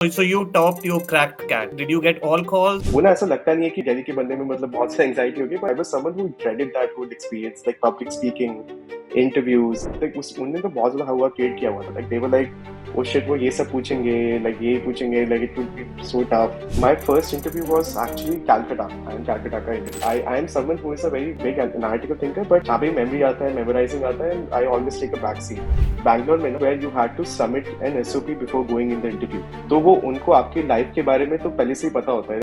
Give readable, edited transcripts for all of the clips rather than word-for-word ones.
So you topped, you cracked CAT. Did you get all calls? वो ना ऐसा लगता नहीं है कि दिल्ली के बंदे में मतलब बहुत सा एंजाइटी होगी, but I was someone who dreaded that whole experience, like public speaking, interviews, like उस उन्होंने तो बहुत ज्यादा हवा क्रिएट किया हुआ था, like they were like oh shit वो ये सब पूछेंगे, लाइक ये पूछेंगे, like it would be so tough. My first interview was actually Calcutta. I am Calcutta का interview. I am someone who is a very big analytical thinker, but जहाँ पे memory आता है, मेमोराइजिंग आता है, I always take a back seat. Bangalore में ना where you had to submit an SOP before going in the interview, तो वो उनको आपकी लाइफ के बारे में तो पहले से ही पता होता है.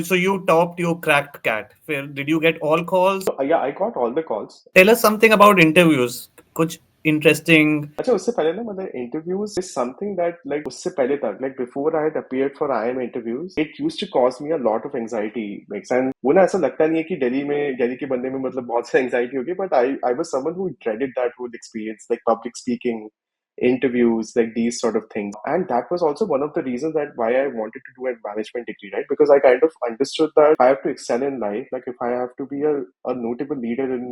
So you topped, you cracked CAT. Did you get all calls? Yeah, I got all the calls. Tell us something about interviews. कुछ interesting. अच्छा, उससे पहले ना मतलब interviews is something that like उससे पहले तक, like before I had appeared for IIM interviews, it used to cause me a lot of anxiety. And वो ना ऐसा लगता नहीं है कि दिल्ली के बंदे में मतलब बहुत सा एंजाइटी होगी, but I was someone who dreaded that whole experience, like public speaking, interviews, like these sort of things. And that was also one of the reasons that why I wanted to do a management degree, right? Because I kind of understood that I have to excel in life, like if I have to be a notable leader in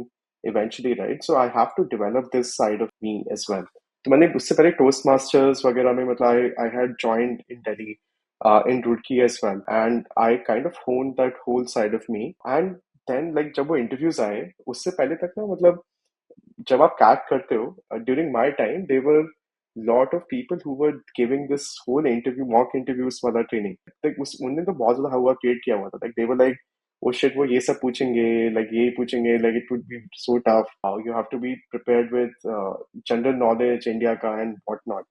eventually, right? So I have to develop this side of me as well. तो मैंने उससे पहले toast masters वगैरह में मतलब I had joined in Delhi, in Roorkee as well, and I kind of honed that whole side of me. And then like जब वो interviews आए, उससे पहले तक ना मतलब जब आप कैट करते हो, during my time there were lot of people who were giving this whole interview, mock interviews वाला ट्रेनिंग. लाइक उस उन्होंने तो बहुत ज्यादा हवा क्रिएट किया हुआ था, like they were like oh shit वो ये सब पूछेंगे, लाइक ये पूछेंगे, like it would be so tough, how you have to be prepared with general knowledge India का and what not.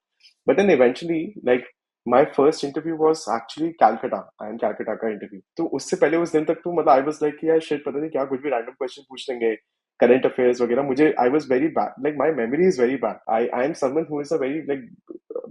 But then eventually like my first interview was actually Calcutta. I am Calcutta का interview. तो उससे पहले उस दिन तक तो मतलब आई वाज लाइक यार शिट पता नहीं क्या कुछ भी रैंडम क्वेश्चन पूछ लेंगे, करंट अफेयर्स वगैरह. मुझे I was very bad, like my memory is very bad. I am someone who is a very like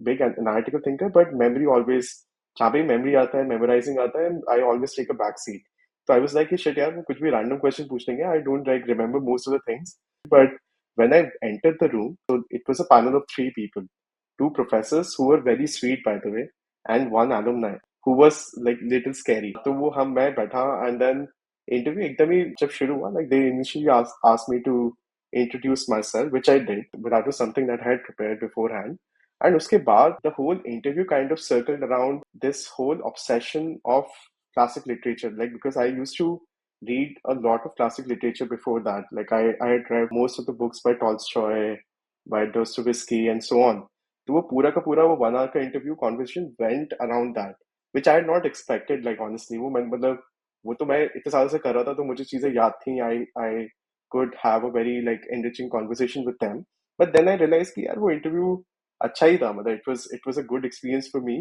big analytical thinker, but memory always, जहाँ पे मेमोरी आता है, मेमोराइजिंग आता है, I always take a back seat. तो I was like shit यार वो कुछ भी रैंडम क्वेश्चन पूछ लेंगे, I don't like remember most of the things. But when I entered the room, so it was a panel of three people, two professors who were very sweet by the way, and one alumni who was like little scary. तो वो हम मैं बैठा, and then interview एकदम ही जब शुरू हुआ, like they initially asked me to introduce myself, which I did, but that was something that I had prepared beforehand. And उसके बाद the whole interview kind of circled around this whole obsession of classic literature, like because I used to read a lot of classic literature before that. Like I had read most of the books by Tolstoy, by Dostoevsky, and so on. तो वो पूरा का पूरा वो 1 hour का interview conversation went around that, which I had not expected. Like honestly, वो मैं मतलब वो तो मैं इतने साल से कर रहा था, तो मुझे चीजें याद थी. I could have a very like enriching conversation with them. But then I realized कि यार वो इंटरव्यू अच्छा ही था. मतलब it was a good experience for me.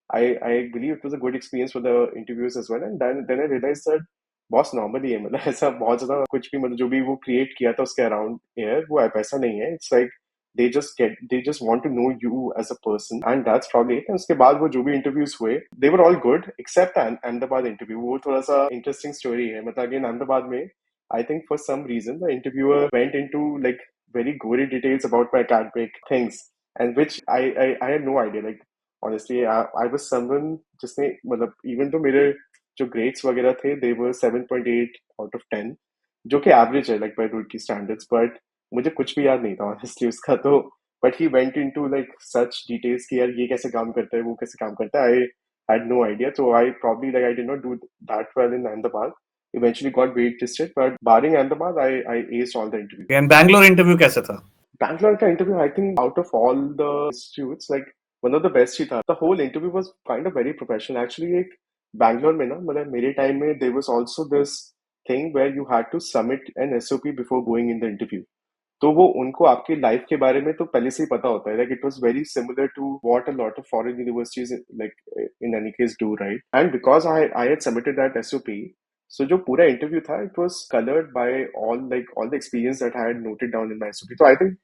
I believe it was a good experience for the interviews as well. And then I realized that boss normally है, मतलब ऐसा बहुत ज्यादा कुछ भी, मतलब जो भी वो क्रिएट किया था उसके अराउंड एयर वो ऐसा नहीं है. It's like they just want to know you as a person, and that's probably it. And उसके बाद वो जो भी इंटरव्यूज हुए, they were all good except Ahmedabad interview. वो थोड़ा सा इंटरेस्टिंग स्टोरी है. मतलब अगेन अहमदाबाद में I think for some reason the interviewer went into like very gory details about my academic things, and which I had no idea. Like honestly, I was someone जिसने मतलब even तो मेरे जो grades वगैरह थे they were 7.8 out of 10, जो कि average है like by Roorkee standards. But मुझे कुछ भी याद नहीं था ऑनेस्टली उसका. तो but he went into like such details कि यार ये कैसे काम करता है, वो कैसे काम करता है. आई had no idea. So I probably like I did not do that well in Ahmedabad. Eventually got waitlisted, but barring Ahmedabad, I aced all the interviews. And Bangalore interview कैसा था? Bangalore का interview, I think out of all the institutes, like one of the best ही था. The whole interview was kind of very professional. Actually, एक Bangalore में ना मतलब मेरे time में there was also this thing where you had to submit an SOP before going in the interview. तो वो उनको आपकी लाइफ के बारे में तो पहले से ही पता होता है. Like it was very similar to what a lot of foreign universities like in any case do, right? And because I had submitted that SOP, so जो पूरा इंटरव्यू था it was coloured by all the experience that I had noted down in my SOP. तो I think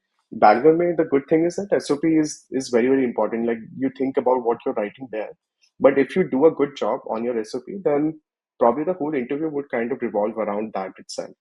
Bangalore में the good thing is that SOP is very very important. Like you think about what you're writing there, but if you do a good job on your SOP, then probably the whole interview would kind of revolve around that itself.